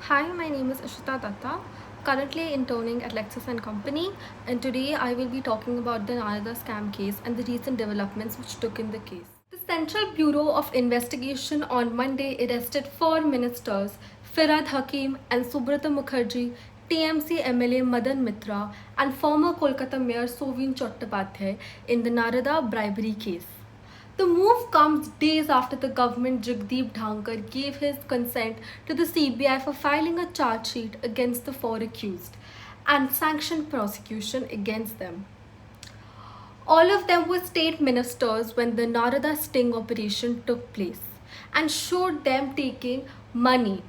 Hi, my name is Ishita Datta, currently interning at Lexis and Company, and today I will be talking about the Narada scam case and the recent developments which took in the case. The Central Bureau of Investigation on Monday arrested four ministers, Firad Hakim and Subrata Mukherjee, TMC MLA Madan Mitra, and former Kolkata Mayor Sovin Chattopadhyay in the Narada bribery case. The move comes days after the government Jagdeep Dhankar gave his consent to the CBI for filing a charge sheet against the four accused and sanctioned prosecution against them. All of them were state ministers when the Narada sting operation took place and showed them taking money.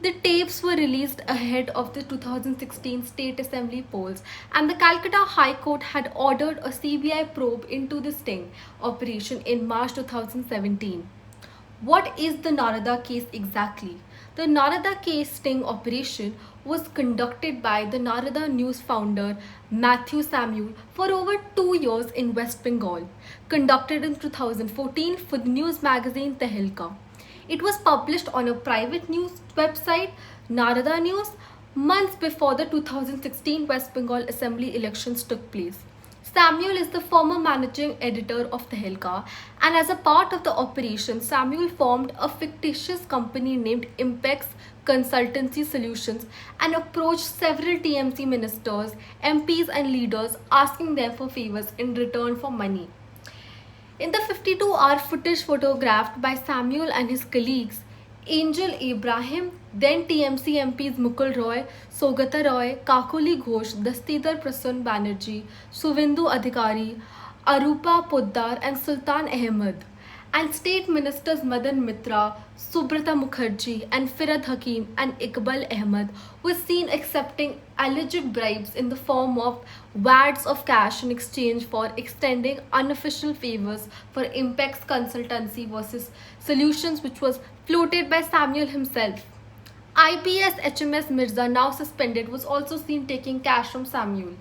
The tapes were released ahead of the 2016 State Assembly polls, and the Calcutta High Court had ordered a CBI probe into the sting operation in March 2017. What is the Narada case exactly? The Narada case sting operation was conducted by the Narada News founder Matthew Samuel for over 2 years in West Bengal, conducted in 2014 for the news magazine Tehelka. It was published on a private news website, Narada News, months before the 2016 West Bengal Assembly elections took place. Samuel is the former managing editor of Tehelka, and as a part of the operation, Samuel formed a fictitious company named Impex Consultancy Solutions and approached several TMC ministers, MPs, and leaders asking them for favors in return for money. In the 52-hour footage photographed by Samuel and his colleagues, Angel Abraham, then TMC MPs Mukul Roy, Sogata Roy, Kakuli Ghosh, Dastidar Prasann Banerjee, Suvendu Adhikari, Arupa Poddar and Sultan Ahmed, and state ministers Madan Mitra, Subrata Mukherjee and Firad Hakim and Iqbal Ahmed were seen accepting alleged bribes in the form of wads of cash in exchange for extending unofficial favors for Impex Consultancy versus Solutions, which was floated by Samuel himself. IPS HMS Mirza, now suspended, was also seen taking cash from Samuel.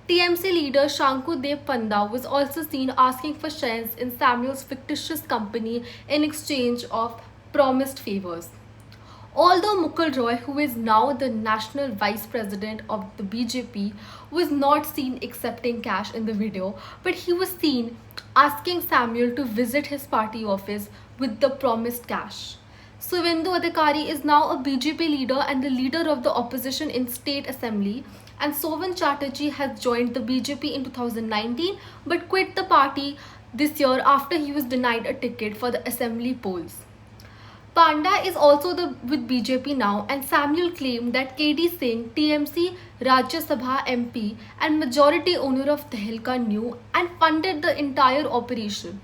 TMC leader Shanku Dev Panda was also seen asking for shares in Samuel's fictitious company in exchange of promised favors. Although Mukul Roy, who is now the national vice president of the BJP, was not seen accepting cash in the video, but he was seen asking Samuel to visit his party office with the promised cash. Suvendu Adhikari is now a BJP leader and the leader of the opposition in State Assembly, and Sovan Chatterjee has joined the BJP in 2019 but quit the party this year after he was denied a ticket for the assembly polls. Panda is also with BJP now, and Samuel claimed that KD Singh, TMC Rajya Sabha MP and majority owner of Tehelka, knew and funded the entire operation.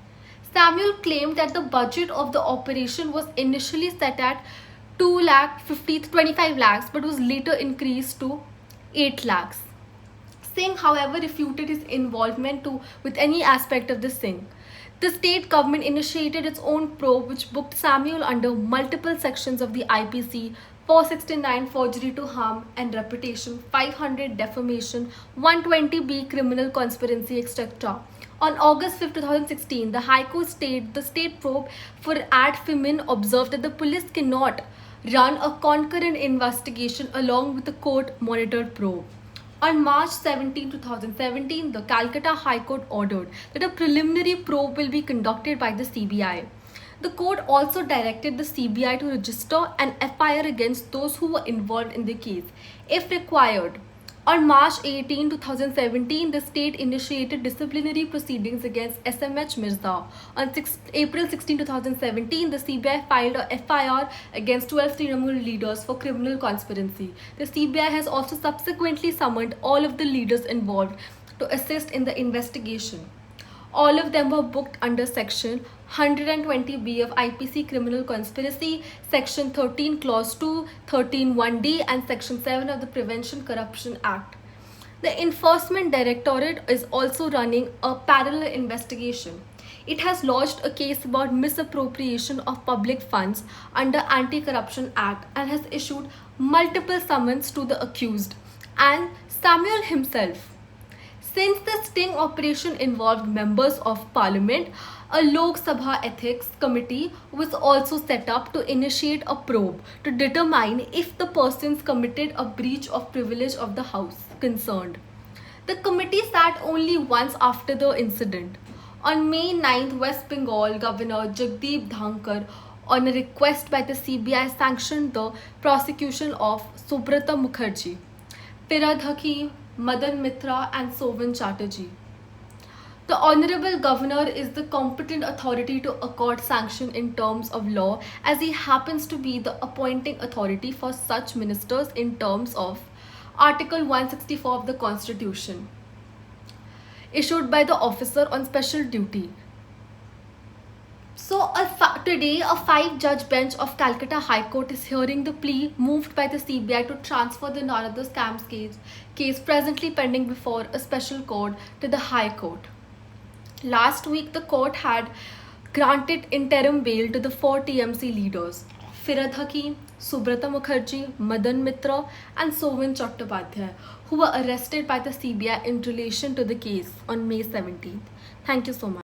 Samuel claimed that the budget of the operation was initially set at 25 lakhs but was later increased to 8 lakhs. Singh, however, refuted his involvement with any aspect of the sting. The state government initiated its own probe which booked Samuel under multiple sections of the IPC: 469 forgery to harm and reputation, 500 defamation, 120B criminal conspiracy, etc. On August 5, 2016, the High Court the state probe for ad femin observed that the police cannot run a concurrent investigation along with the court-monitored probe. On March 17, 2017, the Calcutta High Court ordered that a preliminary probe will be conducted by the CBI. The court also directed the CBI to register an FIR against those who were involved in the case, if required. On March 18, 2017, the state initiated disciplinary proceedings against SMH Mirza. On April 16, 2017, the CBI filed a FIR against 12 Trinamool leaders for criminal conspiracy. The CBI has also subsequently summoned all of the leaders involved to assist in the investigation. All of them were booked under Section 120B of IPC Criminal Conspiracy, Section 13 Clause 2, 13 1D and Section 7 of the Prevention Corruption Act. The Enforcement Directorate is also running a parallel investigation. It has lodged a case about misappropriation of public funds under Anti-Corruption Act and has issued multiple summons to the accused and Samuel himself. Since the sting operation involved members of parliament, A Lok Sabha ethics committee was also set up to initiate a probe to determine if the persons committed a breach of privilege of the House concerned. The committee sat only once after the incident. On May 9th, West Bengal Governor Jagdeep Dhankar, on a request by the CBI, sanctioned the prosecution of Subrata Mukherjee, Firad Hakim, Madan Mitra, and Sovan Chatterjee. The Honorable Governor is the competent authority to accord sanction in terms of law, as he happens to be the appointing authority for such ministers in terms of Article 164 of the Constitution, issued by the officer on special duty. So today, a 5-judge bench of Calcutta High Court is hearing the plea moved by the CBI to transfer the Narada scams case presently pending before a special court to the High Court. Last week, the court had granted interim bail to the 4 TMC leaders, Firad Hakim, Subrata Mukherjee, Madan Mitra, and Sovan Chattopadhyay, who were arrested by the CBI in relation to the case on May 17th. Thank you so much.